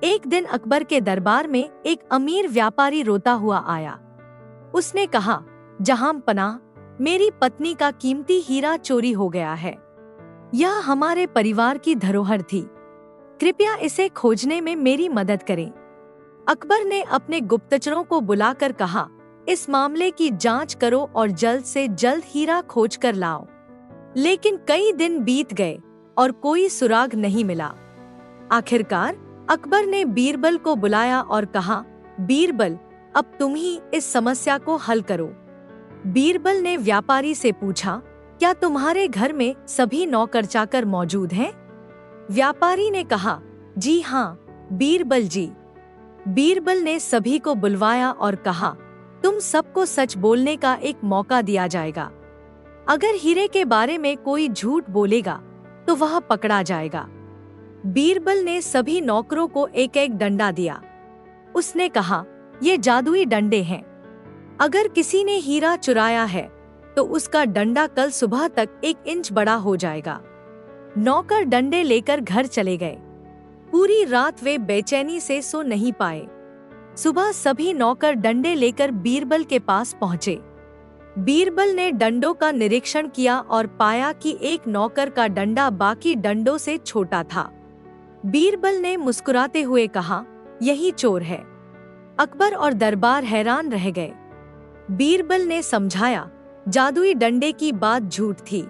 एक दिन अकबर के दरबार में एक अमीर व्यापारी रोता हुआ आया। उसने कहा, जहांपनाह, मेरी पत्नी का कीमती हीरा चोरी हो गया है। यह हमारे परिवार की धरोहर थी। कृपया इसे खोजने में मेरी मदद करें। अकबर ने अपने गुप्तचरों को बुलाकर कहा, इस मामले की जांच करो और जल्द से जल्द हीरा खोज कर लाओ। लेकिन कई दिन बीत गए और कोई सुराग नहीं मिला। आखिरकार अकबर ने बीरबल को बुलाया और कहा, बीरबल, अब तुम ही इस समस्या को हल करो। बीरबल ने व्यापारी से पूछा, क्या तुम्हारे घर में सभी नौकर चाकर मौजूद हैं? व्यापारी ने कहा, जी हाँ बीरबल जी। बीरबल ने सभी को बुलवाया और कहा, तुम सबको सच बोलने का एक मौका दिया जाएगा। अगर हीरे के बारे में कोई झूठ बोलेगा तो वह पकड़ा जाएगा। बीरबल ने सभी नौकरों को एक एक डंडा दिया। उसने कहा, ये जादुई डंडे हैं। अगर किसी ने हीरा चुराया है तो उसका डंडा कल सुबह तक 1 इंच बड़ा हो जाएगा। नौकर डंडे लेकर घर चले गए। पूरी रात वे बेचैनी से सो नहीं पाए। सुबह सभी नौकर डंडे लेकर बीरबल के पास पहुंचे। बीरबल ने डंडों का निरीक्षण किया और पाया कि एक नौकर का डंडा बाकी डंडों से छोटा था। बीरबल ने मुस्कुराते हुए कहा, यही चोर है। अकबर और दरबार हैरान रह गए। बीरबल ने समझाया, जादुई डंडे की बात झूठ थी।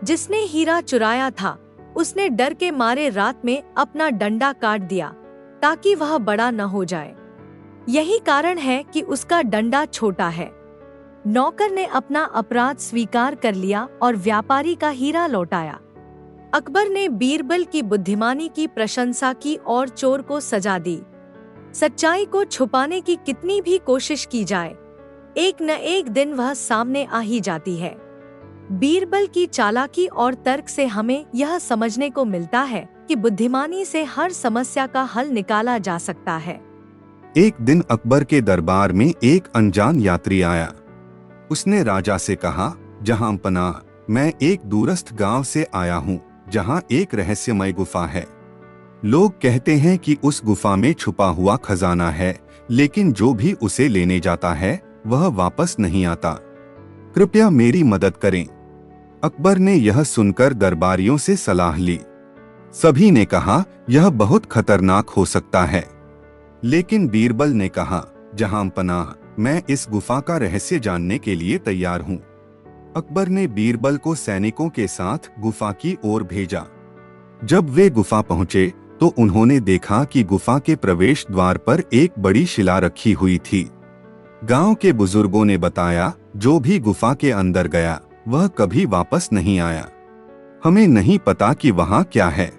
जिसने हीरा चुराया था उसने डर के मारे रात में अपना डंडा काट दिया ताकि वह बड़ा न हो जाए। यही कारण है कि उसका डंडा छोटा है। नौकर ने अपना अपराध स्वीकार कर लिया और व्यापारी का हीरा लौटाया। अकबर ने बीरबल की बुद्धिमानी की प्रशंसा की और चोर को सजा दी। सच्चाई को छुपाने की कितनी भी कोशिश की जाए, एक न एक दिन वह सामने आ ही जाती है। बीरबल की चालाकी और तर्क से हमें यह समझने को मिलता है कि बुद्धिमानी से हर समस्या का हल निकाला जा सकता है। एक दिन अकबर के दरबार में एक अनजान यात्री आया। उसने राजा से कहा, जहांपनाह, मैं एक दूरस्थ गांव से आया हूं, जहां एक रहस्यमय गुफा है। लोग कहते हैं कि उस गुफा में छुपा हुआ खजाना है, लेकिन जो भी उसे लेने जाता है वह वापस नहीं आता। कृपया मेरी मदद करें। अकबर ने यह सुनकर दरबारियों से सलाह ली। सभी ने कहा, यह बहुत खतरनाक हो सकता है। लेकिन बीरबल ने कहा, जहांपनाह, मैं इस गुफा का रहस्य जानने के लिए तैयार हूं। अकबर ने बीरबल को सैनिकों के साथ गुफा की ओर भेजा। जब वे गुफा पहुंचे तो उन्होंने देखा कि गुफा के प्रवेश द्वार पर एक बड़ी शिला रखी हुई थी। गांव के बुजुर्गों ने बताया, जो भी गुफा के अंदर गया वह कभी वापस नहीं आया। हमें नहीं पता कि वहां क्या है।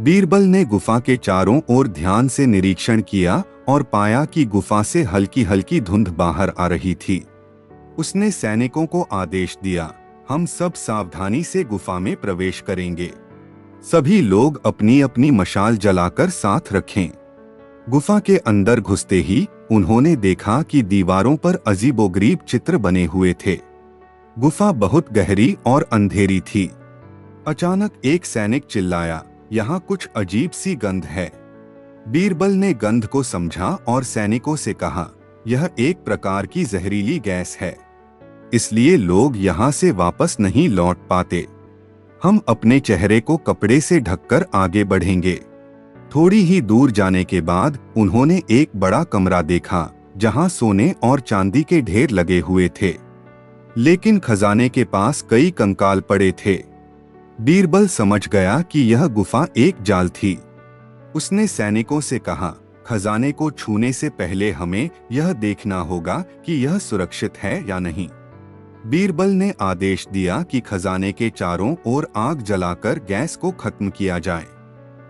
बीरबल ने गुफा के चारों ओर ध्यान से निरीक्षण किया और पाया कि गुफा से हल्की हल्की धुंध बाहर आ रही थी। उसने सैनिकों को आदेश दिया, हम सब सावधानी से गुफा में प्रवेश करेंगे। सभी लोग अपनी अपनी मशाल जलाकर साथ रखें। गुफा के अंदर घुसते ही उन्होंने देखा कि दीवारों पर अजीबोगरीब चित्र बने हुए थे। गुफा बहुत गहरी और अंधेरी थी। अचानक एक सैनिक चिल्लाया, यहाँ कुछ अजीब सी गंध है। बीरबल ने गंध को समझा और सैनिकों से कहा, यह एक प्रकार की जहरीली गैस है, इसलिए लोग यहाँ से वापस नहीं लौट पाते। हम अपने चेहरे को कपड़े से ढककर आगे बढ़ेंगे। थोड़ी ही दूर जाने के बाद उन्होंने एक बड़ा कमरा देखा जहां सोने और चांदी के ढेर लगे हुए थे, लेकिन खजाने के पास कई कंकाल पड़े थे। बीरबल समझ गया कि यह गुफा एक जाल थी। उसने सैनिकों से कहा, खजाने को छूने से पहले हमें यह देखना होगा कि यह सुरक्षित है या नहीं। बीरबल ने आदेश दिया कि खजाने के चारों ओर आग जलाकर गैस को खत्म किया जाए।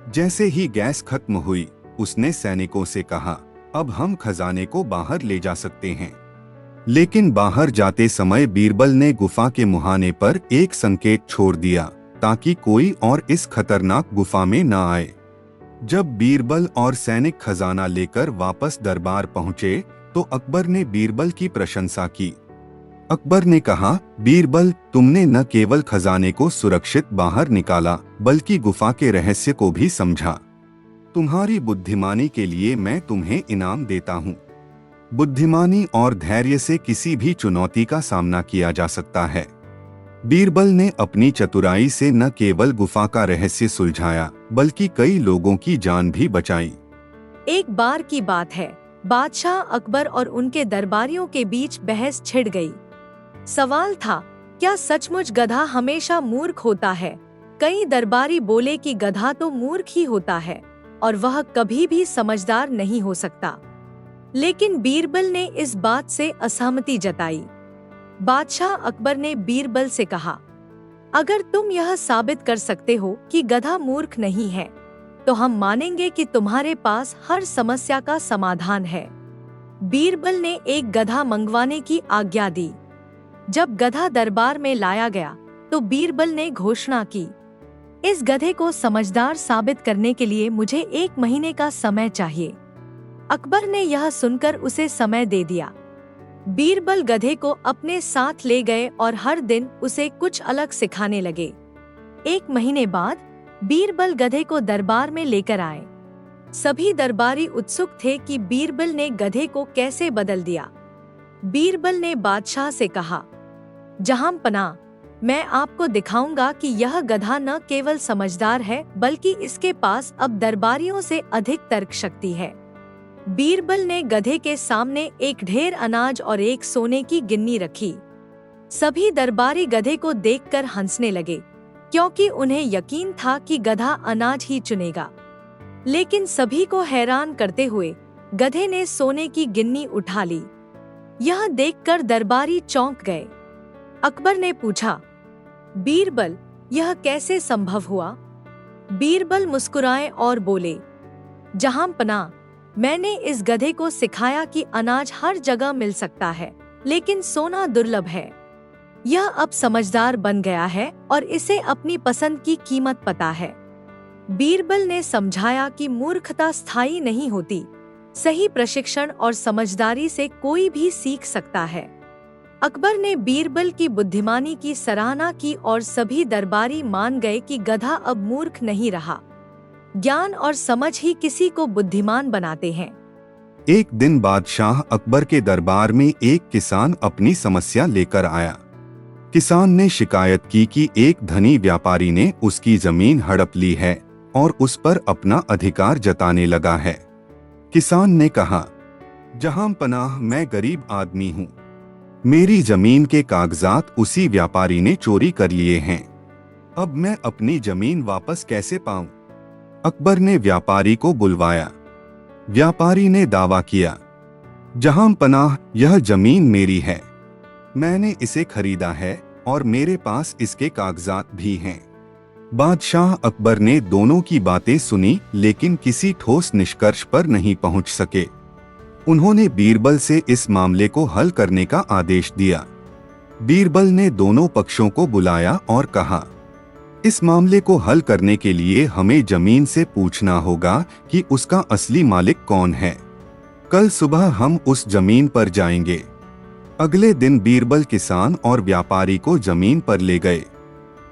जैसे ही गैस खत्म हुई, उसने सैनिकों से कहा, अब हम खजाने को बाहर ले जा सकते हैं। लेकिन बाहर जाते समय बीरबल ने गुफा के मुहाने पर एक संकेत छोड़ दिया ताकि कोई और इस खतरनाक गुफा में न आए। जब बीरबल और सैनिक खजाना लेकर वापस दरबार पहुंचे तो अकबर ने बीरबल की प्रशंसा की। अकबर ने कहा, बीरबल, तुमने न केवल खजाने को सुरक्षित बाहर निकाला बल्कि गुफा के रहस्य को भी समझा। तुम्हारी बुद्धिमानी के लिए मैं तुम्हें इनाम देता हूँ। बुद्धिमानी और धैर्य से किसी भी चुनौती का सामना किया जा सकता है। बीरबल ने अपनी चतुराई से न केवल गुफा का रहस्य सुलझाया बल्कि कई लोगों की जान भी बचाई। एक बार की बात है, बादशाह अकबर और उनके दरबारियों के बीच बहस छिड़ गई। सवाल था, क्या सचमुच गधा हमेशा मूर्ख होता है? कई दरबारी बोले कि गधा तो मूर्ख ही होता है और वह कभी भी समझदार नहीं हो सकता। लेकिन बीरबल ने इस बात से असहमति जताई। बादशाह अकबर ने बीरबल से कहा, अगर तुम यह साबित कर सकते हो कि गधा मूर्ख नहीं है, तो हम मानेंगे कि तुम्हारे पास हर समस्या का समाधान है। बीरबल ने एक गधा मंगवाने की आज्ञा दी। जब गधा दरबार में लाया गया, तो बीरबल ने घोषणा की, इस गधे को समझदार साबित करने के लिए मुझे 1 महीने का समय चाहिए। अकबर ने यह सुनकर उसे समय दे दिया। बीरबल गधे को अपने साथ ले गए और हर दिन उसे कुछ अलग सिखाने लगे। 1 महीने बाद बीरबल गधे को दरबार में लेकर आए। सभी दरबारी उत्सुक थे कि बीरबल ने गधे को कैसे बदल दिया। बीरबल ने बादशाह से कहा, जहांपनाह, मैं आपको दिखाऊंगा कि यह गधा न केवल समझदार है बल्कि इसके पास अब दरबारियों से अधिक तर्क शक्ति है। बीरबल ने गधे के सामने एक ढेर अनाज और एक सोने की गिन्नी रखी। सभी दरबारी गधे को देखकर हंसने लगे, क्योंकि उन्हें यकीन था कि गधा अनाज ही चुनेगा। लेकिन सभी को हैरान करते हुए गधे ने सोने की गिन्नी उठा ली। यह देखकर दरबारी चौंक गए। अकबर ने पूछा, बीरबल, यह कैसे संभव हुआ? बीरबल मुस्कुराए और बोले, जहांपनाह, मैंने इस गधे को सिखाया कि अनाज हर जगह मिल सकता है, लेकिन सोना दुर्लभ है। यह अब समझदार बन गया है और इसे अपनी पसंद की कीमत पता है। बीरबल ने समझाया कि मूर्खता स्थायी नहीं होती, सही प्रशिक्षण और समझदारी से कोई भी सीख सकता है। अकबर ने बीरबल की बुद्धिमानी की सराहना की और सभी दरबारी मान गए कि गधा अब मूर्ख नहीं रहा। ज्ञान और समझ ही किसी को बुद्धिमान बनाते हैं। एक दिन बादशाह अकबर के दरबार में एक किसान अपनी समस्या लेकर आया। किसान ने शिकायत की कि एक धनी व्यापारी ने उसकी जमीन हड़प ली है और उस पर अपना अधिकार जताने लगा है। किसान ने कहा, जहांपनाह, मैं गरीब आदमी हूँ। मेरी जमीन के कागजात उसी व्यापारी ने चोरी कर लिए हैं। अब मैं अपनी जमीन वापस कैसे पाऊं? अकबर ने व्यापारी को बुलवाया। व्यापारी ने दावा किया, जहांपनाह, यह जमीन मेरी है। मैंने इसे खरीदा है और मेरे पास इसके कागजात भी हैं। बादशाह अकबर ने दोनों की बातें सुनी, लेकिन किसी ठोस निष्कर्ष पर नहीं पहुंच सके। उन्होंने बीरबल से इस मामले को हल करने का आदेश दिया। बीरबल ने दोनों पक्षों को बुलाया और कहा, इस मामले को हल करने के लिए हमें जमीन से पूछना होगा कि उसका असली मालिक कौन है। कल सुबह हम उस जमीन पर जाएंगे। अगले दिन बीरबल किसान और व्यापारी को जमीन पर ले गए।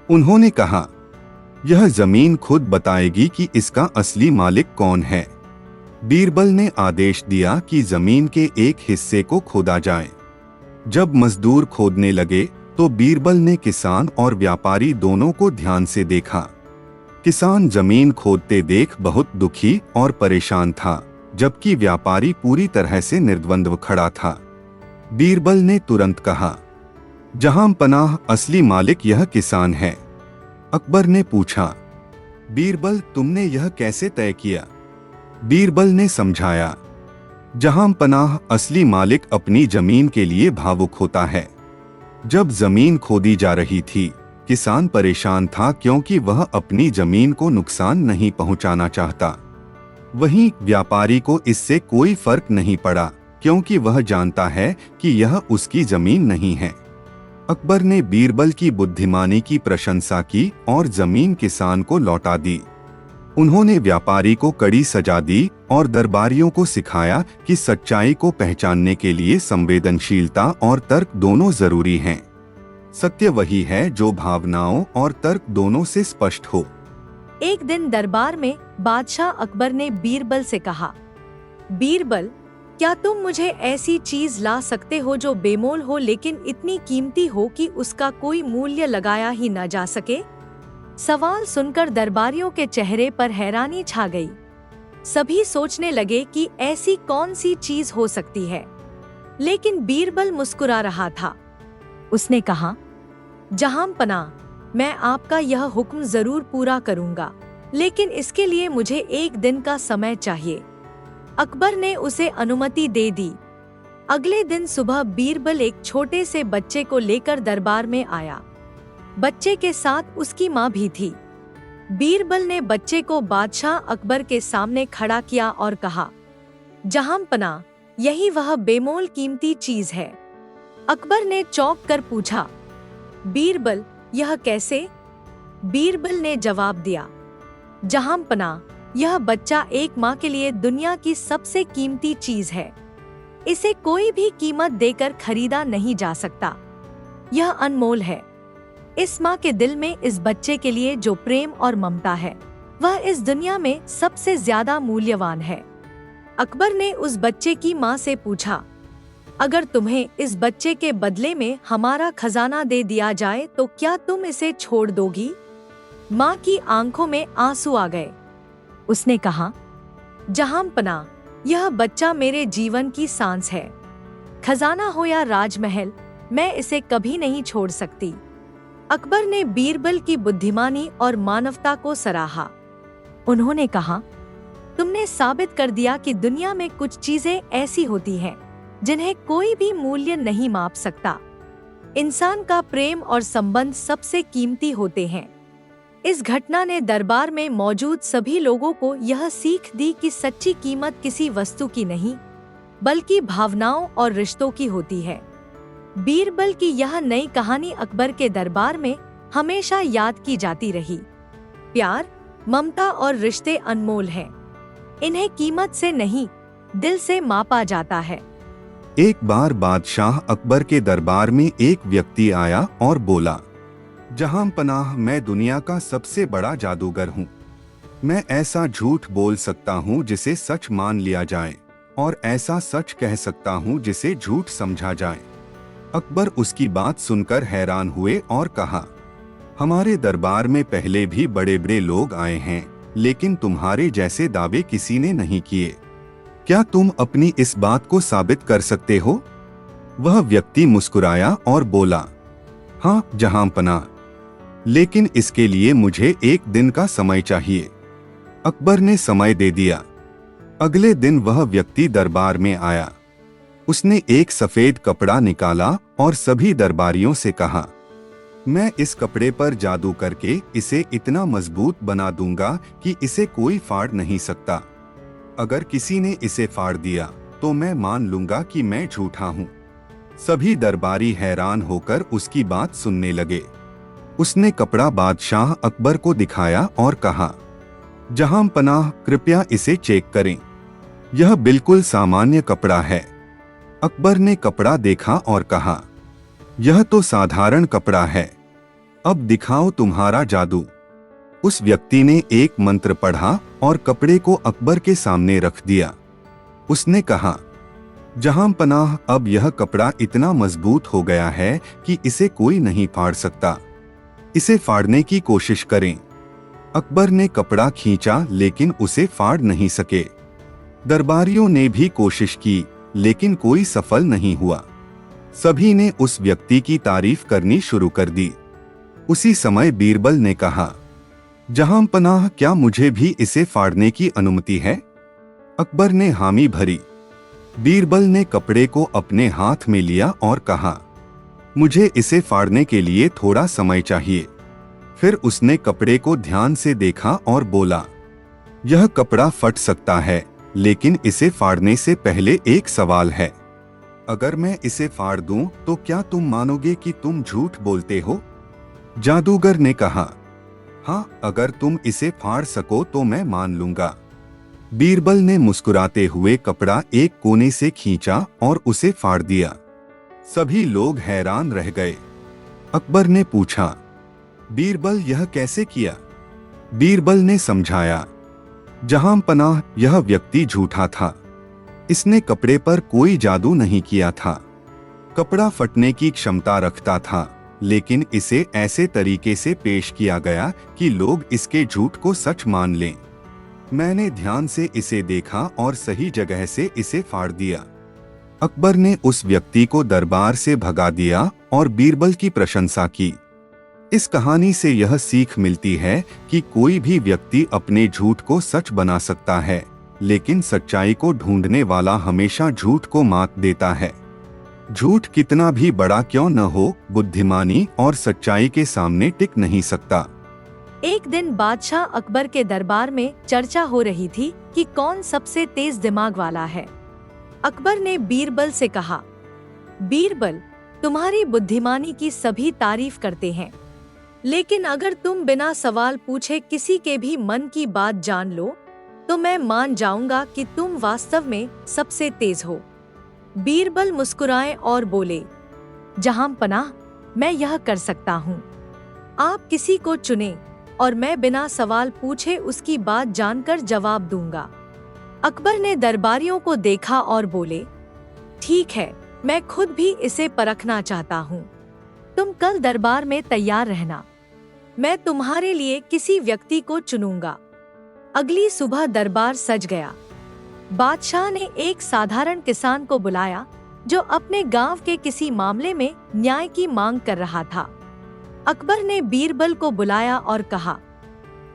उन्होंने कहा, यह जमीन खुद बताएगी कि इसका असली मालिक कौन है। बीरबल ने आदेश दिया कि जमीन के एक हिस्से को खोदा जाए। जब मजदूर खोदने लगे तो बीरबल ने किसान और व्यापारी दोनों को ध्यान से देखा। किसान जमीन खोदते देख बहुत दुखी और परेशान था, जबकि व्यापारी पूरी तरह से निर्द्वंद्व खड़ा था। बीरबल ने तुरंत कहा, जहांपनाह, असली मालिक यह किसान है। अकबर ने पूछा, बीरबल, तुमने यह कैसे तय किया? बीरबल ने समझाया, जहांपनाह, असली मालिक अपनी जमीन के लिए भावुक होता है। जब जमीन खोदी जा रही थी, किसान परेशान था क्योंकि वह अपनी जमीन को नुकसान नहीं पहुंचाना चाहता। वहीं व्यापारी को इससे कोई फर्क नहीं पड़ा, क्योंकि वह जानता है कि यह उसकी जमीन नहीं है। अकबर ने बीरबल की बुद्धिमानी की प्रशंसा की और जमीन किसान को लौटा दी। उन्होंने व्यापारी को कड़ी सजा दी और दरबारियों को सिखाया कि सच्चाई को पहचानने के लिए संवेदनशीलता और तर्क दोनों जरूरी हैं। सत्य वही है जो भावनाओं और तर्क दोनों से स्पष्ट हो। एक दिन दरबार में बादशाह अकबर ने बीरबल से कहा, बीरबल, क्या तुम मुझे ऐसी चीज ला सकते हो जो बेमोल हो लेकिन इतनी कीमती हो कि उसका कोई मूल्य लगाया ही न जा सके? सवाल सुनकर दरबारियों के चेहरे पर हैरानी छा गई। सभी सोचने लगे कि ऐसी कौन सी चीज हो सकती है, लेकिन बीरबल मुस्कुरा रहा था। उसने कहा, जहांपनाह, मैं आपका यह हुक्म जरूर पूरा करूंगा, लेकिन इसके लिए मुझे एक दिन का समय चाहिए। अकबर ने उसे अनुमति दे दी। अगले दिन सुबह बीरबल एक छोटे से बच्चे को लेकर दरबार में आया। बच्चे के साथ उसकी माँ भी थी। बीरबल ने बच्चे को बादशाह अकबर के सामने खड़ा किया और कहा, जहांपनाह, यही वह बेमोल कीमती चीज है। अकबर ने चौंक कर पूछा, बीरबल, यह कैसे? बीरबल ने जवाब दिया, जहांपनाह, यह बच्चा एक माँ के लिए दुनिया की सबसे कीमती चीज है। इसे कोई भी कीमत देकर खरीदा नहीं जा सकता। यह अनमोल है। इस माँ के दिल में इस बच्चे के लिए जो प्रेम और ममता है, वह इस दुनिया में सबसे ज्यादा मूल्यवान है। अकबर ने उस बच्चे की माँ से पूछा, अगर तुम्हें इस बच्चे के बदले में हमारा खजाना दे दिया जाए तो क्या तुम इसे छोड़ दोगी? माँ की आंखों में आंसू आ गए। उसने कहा, जहांपनाह, यह बच्चा मेरे जीवन की सांस है। खजाना हो या राजमहल, मैं इसे कभी नहीं छोड़ सकती। अकबर ने बीरबल की बुद्धिमानी और मानवता को सराहा। उन्होंने कहा, तुमने साबित कर दिया कि दुनिया में कुछ चीजें ऐसी होती हैं जिन्हें कोई भी मूल्य नहीं माप सकता। इंसान का प्रेम और संबंध सबसे कीमती होते हैं। इस घटना ने दरबार में मौजूद सभी लोगों को यह सीख दी कि सच्ची कीमत किसी वस्तु की नहीं, बल्कि भावनाओं और रिश्तों की होती है। बीरबल की यह नई कहानी अकबर के दरबार में हमेशा याद की जाती रही। प्यार, ममता और रिश्ते अनमोल हैं। इन्हें कीमत से नहीं, दिल से मापा जाता है। एक बार बादशाह अकबर के दरबार में एक व्यक्ति आया और बोला, जहांपनाह, मैं दुनिया का सबसे बड़ा जादूगर हूँ। मैं ऐसा झूठ बोल सकता हूँ जिसे सच मान लिया जाए, और ऐसा सच कह सकता हूँ जिसे झूठ समझा जाए। अकबर उसकी बात सुनकर हैरान हुए और कहा, हमारे दरबार में पहले भी बड़े बड़े लोग आए हैं, लेकिन तुम्हारे जैसे दावे किसी ने नहीं किए। क्या तुम अपनी इस बात को साबित कर सकते हो? वह व्यक्ति मुस्कुराया और बोला, हाँ जहांपनाह, लेकिन इसके लिए मुझे एक दिन का समय चाहिए। अकबर ने समय दे दिया। अगले दिन वह व्यक्ति दरबार में आया। उसने एक सफेद कपड़ा निकाला और सभी दरबारियों से कहा, मैं इस कपड़े पर जादू करके इसे इतना मजबूत बना दूंगा कि इसे कोई फाड़ नहीं सकता। अगर किसी ने इसे फाड़ दिया तो मैं मान लूंगा कि मैं झूठा हूँ। सभी दरबारी हैरान होकर उसकी बात सुनने लगे। उसने कपड़ा बादशाह अकबर को दिखाया और कहा, जहांपनाह, कृपया इसे चेक करें। यह बिल्कुल सामान्य कपड़ा है। अकबर ने कपड़ा देखा और कहा, यह तो साधारण कपड़ा है। अब दिखाओ तुम्हारा जादू। उस व्यक्ति ने एक मंत्र पढ़ा और कपड़े को अकबर के सामने रख दिया। उसने कहा, जहांपनाह, अब यह कपड़ा इतना मजबूत हो गया है कि इसे कोई नहीं फाड़ सकता। इसे फाड़ने की कोशिश करें। अकबर ने कपड़ा खींचा लेकिन उसे फाड़ नहीं सके। दरबारियों ने भी कोशिश की लेकिन कोई सफल नहीं हुआ। सभी ने उस व्यक्ति की तारीफ करनी शुरू कर दी। उसी समय बीरबल ने कहा, जहांपनाह, क्या मुझे भी इसे फाड़ने की अनुमति है? अकबर ने हामी भरी। बीरबल ने कपड़े को अपने हाथ में लिया और कहा, मुझे इसे फाड़ने के लिए थोड़ा समय चाहिए। फिर उसने कपड़े को ध्यान से देखा और बोला, यह कपड़ा फट सकता है, लेकिन इसे फाड़ने से पहले एक सवाल है। अगर मैं इसे फाड़ दूं तो क्या तुम मानोगे कि तुम झूठ बोलते हो? जादूगर ने कहा, हाँ, अगर तुम इसे फाड़ सको तो मैं मान लूंगा। बीरबल ने मुस्कुराते हुए कपड़ा एक कोने से खींचा और उसे फाड़ दिया। सभी लोग हैरान रह गए। अकबर ने पूछा, बीरबल, यह कैसे किया? बीरबल ने समझाया, जहां पनाह यह व्यक्ति झूठा था। इसने कपड़े पर कोई जादू नहीं किया था। कपड़ा फटने की क्षमता रखता था, लेकिन इसे ऐसे तरीके से पेश किया गया कि लोग इसके झूठ को सच मान लें। मैंने ध्यान से इसे देखा और सही जगह से इसे फाड़ दिया। अकबर ने उस व्यक्ति को दरबार से भगा दिया और बीरबल की प्रशंसा की। इस कहानी से यह सीख मिलती है कि कोई भी व्यक्ति अपने झूठ को सच बना सकता है, लेकिन सच्चाई को ढूंढने वाला हमेशा झूठ को मात देता है। झूठ कितना भी बड़ा क्यों न हो, बुद्धिमानी और सच्चाई के सामने टिक नहीं सकता। एक दिन बादशाह अकबर के दरबार में चर्चा हो रही थी कि कौन सबसे तेज दिमाग वाला है। अकबर ने बीरबल से कहा, बीरबल, तुम्हारी बुद्धिमानी की सभी तारीफ करते हैं, लेकिन अगर तुम बिना सवाल पूछे किसी के भी मन की बात जान लो तो मैं मान जाऊंगा कि तुम वास्तव में सबसे तेज हो। बीरबल मुस्कुराए और बोले, जहां पनाह, मैं यह कर सकता हूँ। आप किसी को चुने और मैं बिना सवाल पूछे उसकी बात जानकर जवाब दूंगा। अकबर ने दरबारियों को देखा और बोले, ठीक है, मैं खुद भी इसे परखना चाहता हूँ। तुम कल दरबार में तैयार रहना। मैं तुम्हारे लिए किसी व्यक्ति को चुनूंगा। अगली सुबह दरबार सज गया। बादशाह ने एक साधारण किसान को बुलाया जो अपने गांव के किसी मामले में न्याय की मांग कर रहा था। अकबर ने बीरबल को बुलाया और कहा,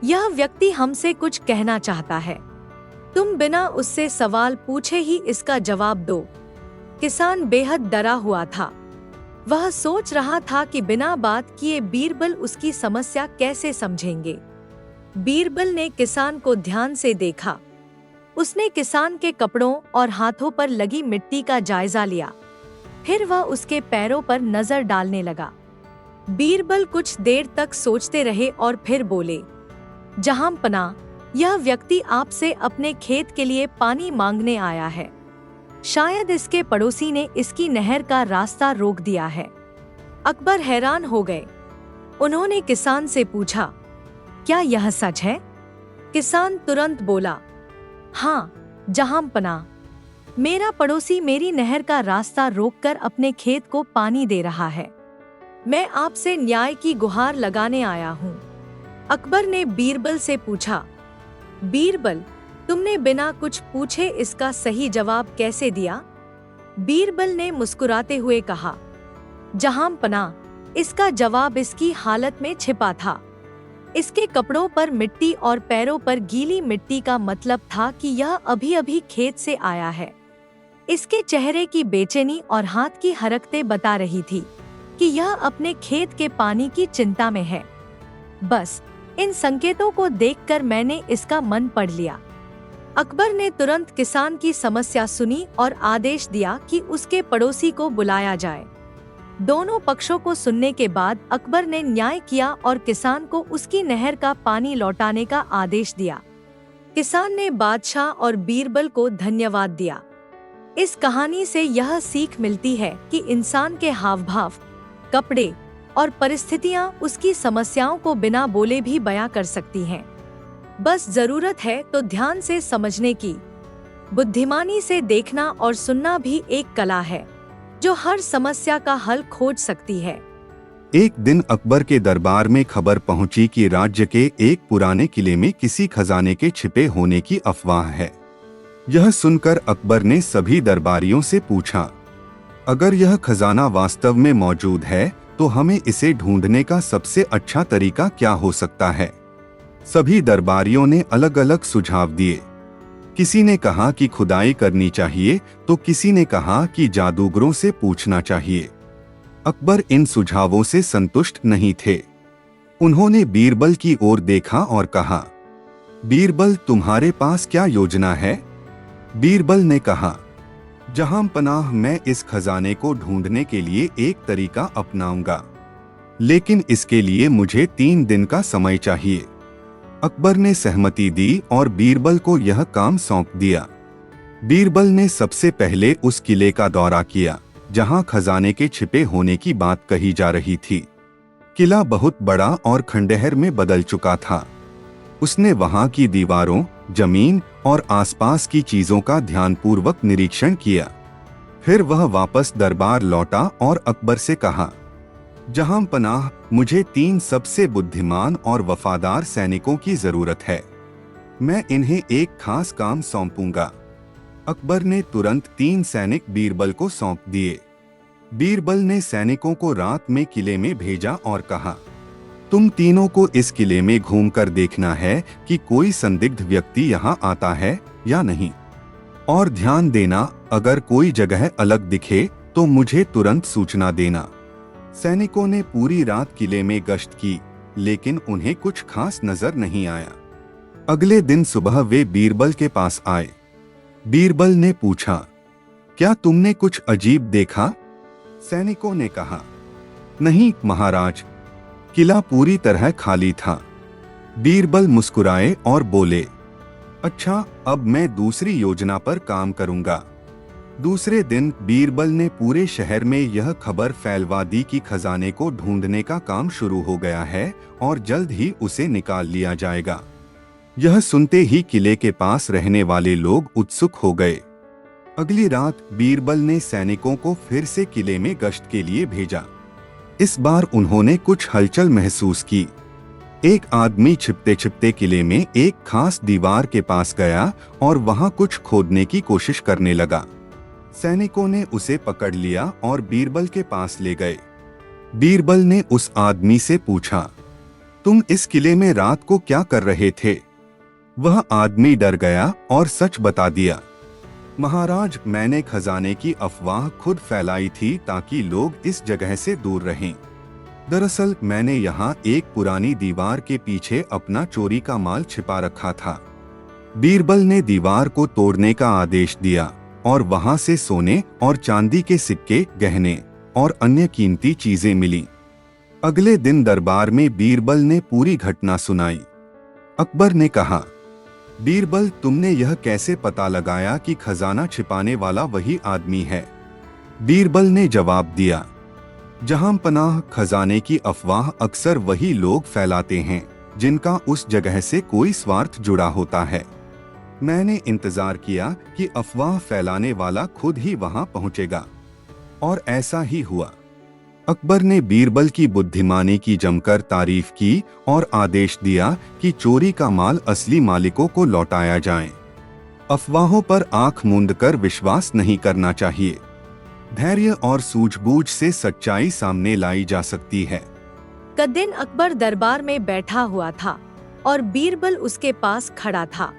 यह व्यक्ति हमसे कुछ कहना चाहता है। तुम बिना उससे सवाल पूछे ही इसका जवाब दो। किसान बेहद डरा हुआ था। वह सोच रहा था कि बिना बात किए बीरबल उसकी समस्या कैसे समझेंगे। बीरबल ने किसान को ध्यान से देखा। उसने किसान के कपड़ों और हाथों पर लगी मिट्टी का जायजा लिया। फिर वह उसके पैरों पर नजर डालने लगा। बीरबल कुछ देर तक सोचते रहे और फिर बोले, जहां पनाह, यह व्यक्ति आपसे अपने खेत के लिए पानी मांगने आया है। शायद इसके पड़ोसी ने इसकी नहर का रास्ता रोक दिया है। अकबर हैरान हो गए। उन्होंने किसान से पूछा, क्या यह सच है? किसान तुरंत बोला, हाँ जहां पनाह, मेरा पड़ोसी मेरी नहर का रास्ता रोककर अपने खेत को पानी दे रहा है। मैं आपसे न्याय की गुहार लगाने आया हूँ। अकबर ने बीरबल से पूछा, बीरबल, तुमने बिना कुछ पूछे इसका सही जवाब कैसे दिया? बीरबल ने मुस्कुराते हुए कहा, जहां पनाह, इसका जवाब इसकी हालत में छिपा था। इसके कपड़ों पर मिट्टी और पैरों पर गीली मिट्टी का मतलब था कि यह अभी अभी खेत से आया है। इसके चेहरे की बेचैनी और हाथ की हरकतें बता रही थी कि यह अपने खेत के पानी की चिंता में है। बस इन संकेतों को देखकर मैंने इसका मन पढ़ लिया। अकबर ने तुरंत किसान की समस्या सुनी और आदेश दिया कि उसके पड़ोसी को बुलाया जाए। दोनों पक्षों को सुनने के बाद अकबर ने न्याय किया और किसान को उसकी नहर का पानी लौटाने का आदेश दिया। किसान ने बादशाह और बीरबल को धन्यवाद दिया। इस कहानी से यह सीख मिलती है कि इंसान के हाव भाव, कपड़े और परिस्थितियां उसकी समस्याओं को बिना बोले भी बयां कर सकती हैं। बस जरूरत है तो ध्यान से समझने की। बुद्धिमानी से देखना और सुनना भी एक कला है जो हर समस्या का हल खोज सकती है। एक दिन अकबर के दरबार में खबर पहुंची कि राज्य के एक पुराने किले में किसी खजाने के छिपे होने की अफवाह है। यह सुनकर अकबर ने सभी दरबारियों से पूछा, अगर यह खजाना वास्तव में मौजूद है तो हमें इसे ढूंढने का सबसे अच्छा तरीका क्या हो सकता है? सभी दरबारियों ने अलग अलग सुझाव दिए। किसी ने कहा कि खुदाई करनी चाहिए तो किसी ने कहा कि जादूगरों से पूछना चाहिए। अकबर इन सुझावों से संतुष्ट नहीं थे। उन्होंने बीरबल की ओर देखा और कहा, बीरबल, तुम्हारे पास क्या योजना है? बीरबल ने कहा, जहां पनाह, मैं इस खजाने को ढूंढने के लिए एक तरीका अपनाऊंगा, लेकिन इसके लिए मुझे 3 दिन का समय चाहिए। अकबर ने सहमति दी और बीरबल को यह काम सौंप दिया। बीरबल ने सबसे पहले उस किले का दौरा किया जहां खजाने के छिपे होने की बात कही जा रही थी। किला बहुत बड़ा और खंडहर में बदल चुका था। उसने वहां की दीवारों, जमीन और आसपास की चीजों का ध्यानपूर्वक निरीक्षण किया। फिर वह वापस दरबार लौटा और अकबर से कहा, जहां पनाह, मुझे 3 सबसे बुद्धिमान और वफादार सैनिकों की जरूरत है। मैं इन्हें एक खास काम सौंपूंगा। अकबर ने तुरंत 3 सैनिक बीरबल को सौंप दिए। बीरबल ने सैनिकों को रात में किले में भेजा और कहा, तुम तीनों को इस किले में घूमकर देखना है कि कोई संदिग्ध व्यक्ति यहाँ आता है या नहीं। और ध्यान देना, अगर कोई जगह अलग दिखे तो मुझे तुरंत सूचना देना। सैनिकों ने पूरी रात किले में गश्त की, लेकिन उन्हें कुछ खास नजर नहीं आया। अगले दिन सुबह वे बीरबल के पास आए। बीरबल ने पूछा, क्या तुमने कुछ अजीब देखा? सैनिकों ने कहा, नहीं महाराज, किला पूरी तरह खाली था। बीरबल मुस्कुराए और बोले, अच्छा, अब मैं दूसरी योजना पर काम करूंगा। दूसरे दिन बीरबल ने पूरे शहर में यह खबर फैलवा दी कि खजाने को ढूंढने का काम शुरू हो गया है और जल्द ही उसे निकाल लिया जाएगा। यह सुनते ही किले के पास रहने वाले लोग उत्सुक हो गए। अगली रात बीरबल ने सैनिकों को फिर से किले में गश्त के लिए भेजा। इस बार उन्होंने कुछ हलचल महसूस की। एक आदमी छिपते छिपते किले में एक खास दीवार के पास गया और वहां कुछ खोदने की कोशिश करने लगा। सैनिकों ने उसे पकड़ लिया और बीरबल के पास ले गए। बीरबल ने उस आदमी से पूछा, तुम इस किले में रात को क्या कर रहे थे? वह आदमी डर गया और सच बता दिया, महाराज, मैंने खजाने की अफवाह खुद फैलाई थी ताकि लोग इस जगह से दूर रहें। दरअसल मैंने यहाँ एक पुरानी दीवार के पीछे अपना चोरी का माल छिपा रखा था। बीरबल ने दीवार को तोड़ने का आदेश दिया और वहां से सोने और चांदी के सिक्के, गहने और अन्य कीमती चीजें मिली। अगले दिन दरबार में बीरबल ने पूरी घटना सुनाई। अकबर ने कहा, बीरबल, तुमने यह कैसे पता लगाया कि खजाना छिपाने वाला वही आदमी है? बीरबल ने जवाब दिया, जहां पनाह, खजाने की अफवाह अक्सर वही लोग फैलाते हैं जिनका उस जगह से कोई स्वार्थ जुड़ा होता है। मैंने इंतजार किया कि अफवाह फैलाने वाला खुद ही वहां पहुंचेगा, और ऐसा ही हुआ। अकबर ने बीरबल की बुद्धिमानी की जमकर तारीफ की और आदेश दिया कि चोरी का माल असली मालिकों को लौटाया जाए। अफवाहों पर आंख मूंद कर विश्वास नहीं करना चाहिए। धैर्य और सूझबूझ से सच्चाई सामने लाई जा सकती है। का दिन अकबर दरबार में बैठा हुआ था और बीरबल उसके पास खड़ा था।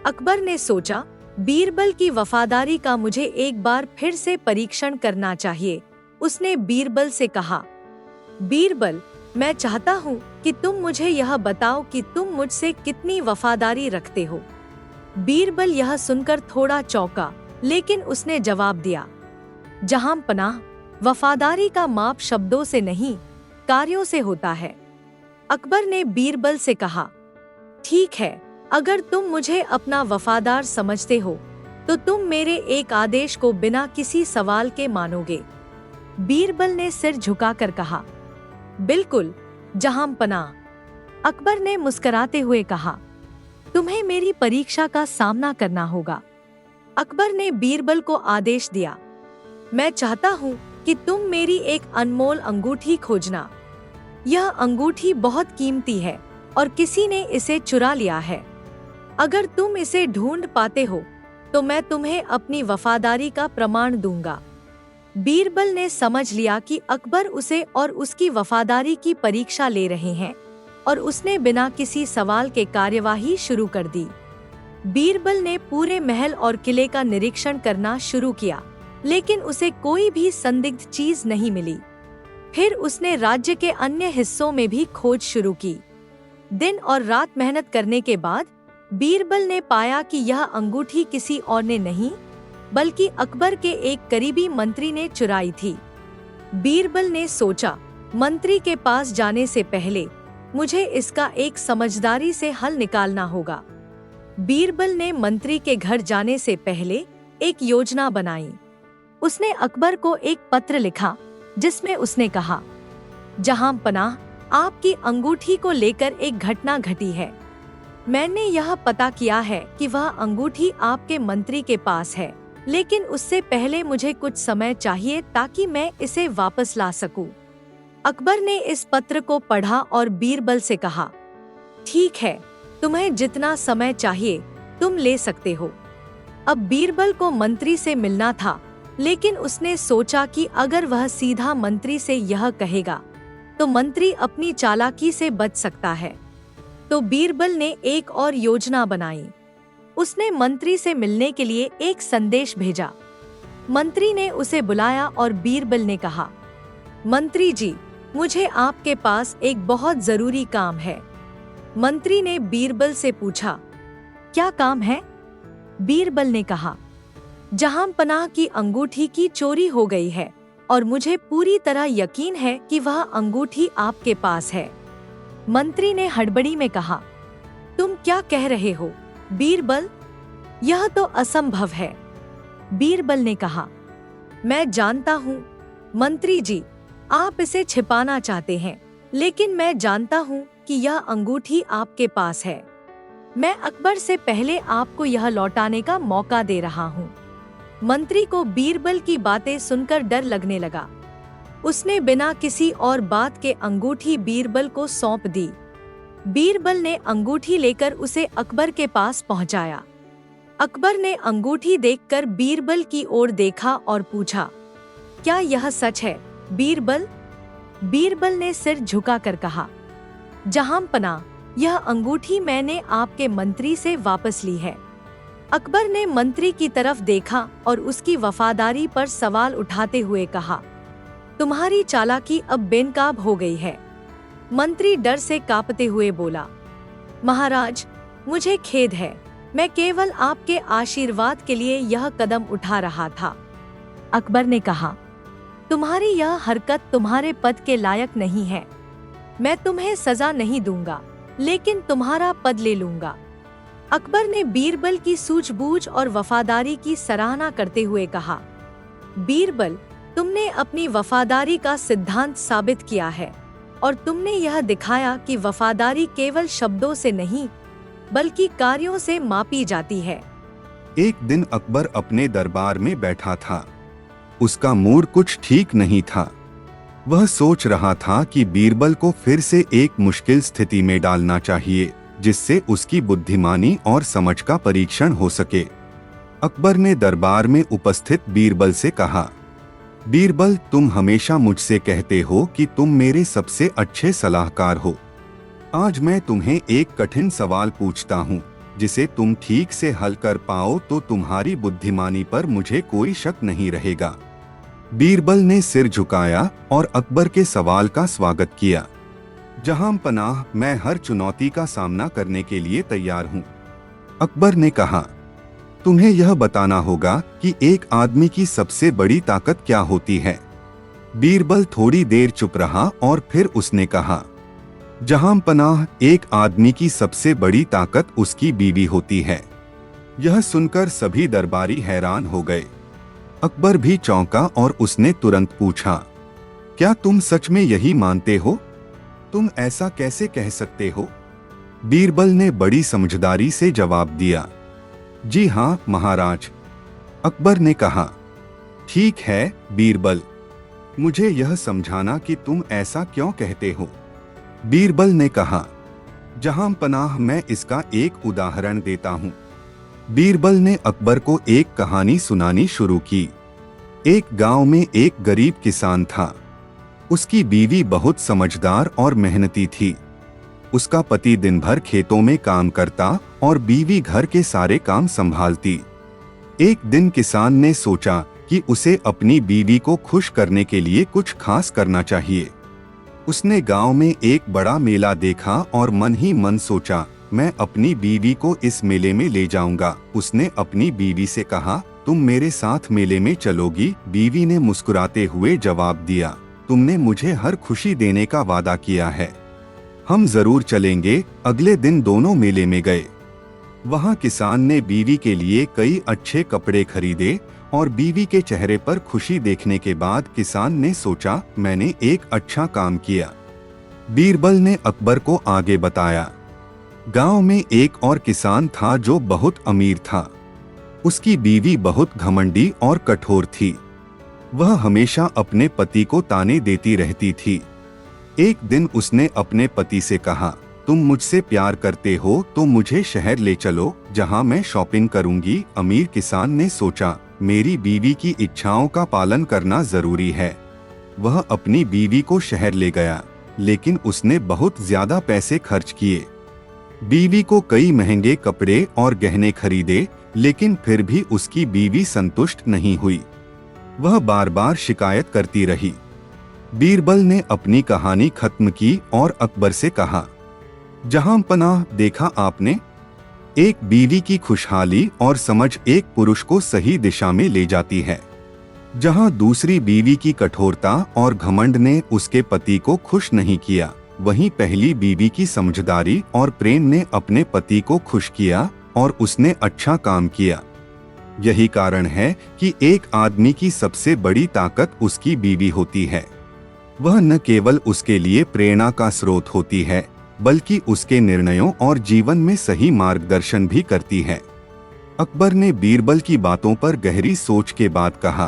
अकबर ने सोचा, बीरबल की वफादारी का मुझे एक बार फिर से परीक्षण करना चाहिए। उसने बीरबल से कहा, बीरबल, मैं चाहता हूँ कि तुम मुझे यह बताओ कि तुम मुझसे कितनी वफादारी रखते हो। बीरबल यह सुनकर थोड़ा चौंका, लेकिन उसने जवाब दिया, जहां पनाह, वफादारी का माप शब्दों से नहीं, कार्यों से होता है। अकबर ने बीरबल से कहा, ठीक है, अगर तुम मुझे अपना वफादार समझते हो तो तुम मेरे एक आदेश को बिना किसी सवाल के मानोगे। बीरबल ने सिर झुकाकर कहा, बिल्कुल जहां पनाह। अकबर ने मुस्कुराते हुए कहा, तुम्हें मेरी परीक्षा का सामना करना होगा। अकबर ने बीरबल को आदेश दिया, मैं चाहता हूँ कि तुम मेरी एक अनमोल अंगूठी खोजना। यह अंगूठी बहुत कीमती है और किसी ने इसे चुरा लिया है। अगर तुम इसे ढूंढ पाते हो तो मैं तुम्हें अपनी वफादारी का प्रमाण दूंगा। बीरबल ने समझ लिया कि अकबर उसे और उसकी वफादारी की परीक्षा ले रहे हैं और उसने बिना किसी सवाल के कार्यवाही शुरू कर दी। बीरबल ने पूरे महल और किले का निरीक्षण करना शुरू किया, लेकिन उसे कोई भी संदिग्ध चीज नहीं मिली। फिर उसने राज्य के अन्य हिस्सों में भी खोज शुरू की। दिन और रात मेहनत करने के बाद बीरबल ने पाया कि यह अंगूठी किसी और ने नहीं, बल्कि अकबर के एक करीबी मंत्री ने चुराई थी। बीरबल ने सोचा, मंत्री के पास जाने से पहले मुझे इसका एक समझदारी से हल निकालना होगा। बीरबल ने मंत्री के घर जाने से पहले एक योजना बनाई। उसने अकबर को एक पत्र लिखा जिसमें उसने कहा, जहां पनाह, आपकी अंगूठी को लेकर एक घटना घटी है। मैंने यह पता किया है कि वह अंगूठी आपके मंत्री के पास है, लेकिन उससे पहले मुझे कुछ समय चाहिए ताकि मैं इसे वापस ला सकूं। अकबर ने इस पत्र को पढ़ा और बीरबल से कहा, ठीक है, तुम्हें जितना समय चाहिए तुम ले सकते हो। अब बीरबल को मंत्री से मिलना था, लेकिन उसने सोचा कि अगर वह सीधा मंत्री से यह कहेगा तो मंत्री अपनी चालाकी से बच सकता है। तो बीरबल ने एक और योजना बनाई। उसने मंत्री से मिलने के लिए एक संदेश भेजा। मंत्री ने उसे बुलाया और बीरबल ने कहा, मंत्री जी, मुझे आपके पास एक बहुत जरूरी काम है। मंत्री ने बीरबल से पूछा, क्या काम है? बीरबल ने कहा, जहांपनाह की अंगूठी की चोरी हो गई है और मुझे पूरी तरह यकीन है कि वह अंगूठी आपके पास है। मंत्री ने हड़बड़ी में कहा, तुम क्या कह रहे हो बीरबल? यह तो असंभव है। बीरबल ने कहा, मैं जानता हूँ मंत्री जी, आप इसे छिपाना चाहते हैं, लेकिन मैं जानता हूँ कि यह अंगूठी आपके पास है। मैं अकबर से पहले आपको यह लौटाने का मौका दे रहा हूँ। मंत्री को बीरबल की बातें सुनकर डर लगने लगा। उसने बिना किसी और बात के अंगूठी बीरबल को सौंप दी। बीरबल ने अंगूठी लेकर उसे अकबर के पास पहुंचाया। अकबर ने अंगूठी देखकर बीरबल की ओर देखा और पूछा, क्या यह सच है बीरबल? बीरबल ने सिर झुकाकर कहा, जहांपनाह, यह अंगूठी मैंने आपके मंत्री से वापस ली है। अकबर ने मंत्री की तरफ देखा और उसकी वफादारी पर सवाल उठाते हुए कहा, तुम्हारी चालाकी अब बेनकाब हो गई है। मंत्री डर से कांपते हुए बोला, महाराज, मुझे खेद है, मैं केवल आपके आशीर्वाद के लिए यह कदम उठा रहा था। अकबर ने कहा, तुम्हारी यह हरकत तुम्हारे पद के लायक नहीं है। मैं तुम्हें सजा नहीं दूंगा, लेकिन तुम्हारा पद ले लूंगा। अकबर ने बीरबल की सूझबूझ और वफादारी की सराहना करते हुए कहा, बीरबल, तुमने अपनी वफादारी का सिद्धांत साबित किया है और तुमने यह दिखाया कि वफादारी केवल शब्दों से नहीं बल्कि कार्यों से मापी जाती है। एक दिन अकबर अपने दरबार में बैठा था। उसका मूड कुछ ठीक नहीं था। वह सोच रहा था कि बीरबल को फिर से एक मुश्किल स्थिति में डालना चाहिए, जिससे उसकी बुद्धिमानी और समझ का परीक्षण हो सके। अकबर ने दरबार में उपस्थित बीरबल से कहा, बीरबल, तुम हमेशा मुझसे कहते हो कि तुम मेरे सबसे अच्छे सलाहकार हो। आज मैं तुम्हें एक कठिन सवाल पूछता हूँ, जिसे तुम ठीक से हल कर पाओ तो तुम्हारी बुद्धिमानी पर मुझे कोई शक नहीं रहेगा। बीरबल ने सिर झुकाया और अकबर के सवाल का स्वागत किया। जहांपनाह, मैं हर चुनौती का सामना करने के लिए तैयार हूँ। अकबर ने कहा, तुम्हें यह बताना होगा कि एक आदमी की सबसे बड़ी ताकत क्या होती है। बीरबल थोड़ी देर चुप रहा और फिर उसने कहा, जहांपनाह, एक आदमी की सबसे बड़ी ताकत उसकी बीवी होती है। यह सुनकर सभी दरबारी हैरान हो गए। अकबर भी चौंका और उसने तुरंत पूछा, क्या तुम सच में यही मानते हो? तुम ऐसा कैसे कह सकते हो? बीरबल ने बड़ी समझदारी से जवाब दिया, जी हाँ महाराज। अकबर ने कहा, ठीक है बीरबल, मुझे यह समझाना कि तुम ऐसा क्यों कहते हो। बीरबल ने कहा, जहांपनाह, मैं इसका एक उदाहरण देता हूँ। बीरबल ने अकबर को एक कहानी सुनानी शुरू की। एक गांव में एक गरीब किसान था। उसकी बीवी बहुत समझदार और मेहनती थी। उसका पति दिन भर खेतों में काम करता और बीवी घर के सारे काम संभालती। एक दिन किसान ने सोचा कि उसे अपनी बीवी को खुश करने के लिए कुछ खास करना चाहिए। उसने गांव में एक बड़ा मेला देखा और मन ही मन सोचा, मैं अपनी बीवी को इस मेले में ले जाऊंगा। उसने अपनी बीवी से कहा, तुम मेरे साथ मेले में चलोगी? बीवी ने मुस्कुराते हुए जवाब दिया, तुमने मुझे हर खुशी देने का वादा किया है, हम जरूर चलेंगे। अगले दिन दोनों मेले में गए। वहां किसान ने बीवी के लिए कई अच्छे कपड़े खरीदे और बीवी के चेहरे पर खुशी देखने के बाद किसान ने सोचा, मैंने एक अच्छा काम किया। बीरबल ने अकबर को आगे बताया, गांव में एक और किसान था जो बहुत अमीर था। उसकी बीवी बहुत घमंडी और कठोर थी। वह हमेशा अपने पति को ताने देती रहती थी। एक दिन उसने अपने पति से कहा, तुम मुझसे प्यार करते हो तो मुझे शहर ले चलो जहां मैं शॉपिंग करूंगी। अमीर किसान ने सोचा, मेरी बीवी की इच्छाओं का पालन करना जरूरी है। वह अपनी बीवी को शहर ले गया, लेकिन उसने बहुत ज्यादा पैसे खर्च किए। बीवी को कई महंगे कपड़े और गहने खरीदे, लेकिन फिर भी उसकी बीवी संतुष्ट नहीं हुई। वह बार बार शिकायत करती रही। बीरबल ने अपनी कहानी खत्म की और अकबर से कहा, जहां पनाह, देखा आपने, एक बीवी की खुशहाली और समझ एक पुरुष को सही दिशा में ले जाती है। जहां दूसरी बीवी की कठोरता और घमंड ने उसके पति को खुश नहीं किया, वहीं पहली बीवी की समझदारी और प्रेम ने अपने पति को खुश किया और उसने अच्छा काम किया। यही कारण है कि एक आदमी की सबसे बड़ी ताकत उसकी बीवी होती है। वह न केवल उसके लिए प्रेरणा का स्रोत होती है, बल्कि उसके निर्णयों और जीवन में सही मार्गदर्शन भी करती है। अकबर ने बीरबल की बातों पर गहरी सोच के बाद कहा,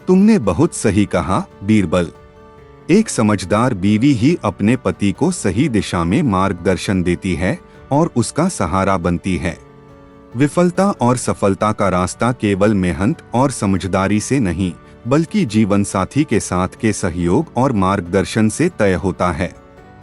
तुमने बहुत सही कहा बीरबल। एक समझदार बीवी ही अपने पति को सही दिशा में मार्गदर्शन देती है और उसका सहारा बनती है। विफलता और सफलता का रास्ता केवल मेहनत और समझदारी से नहीं, बल्कि जीवन साथी के साथ के सहयोग और मार्गदर्शन से तय होता है।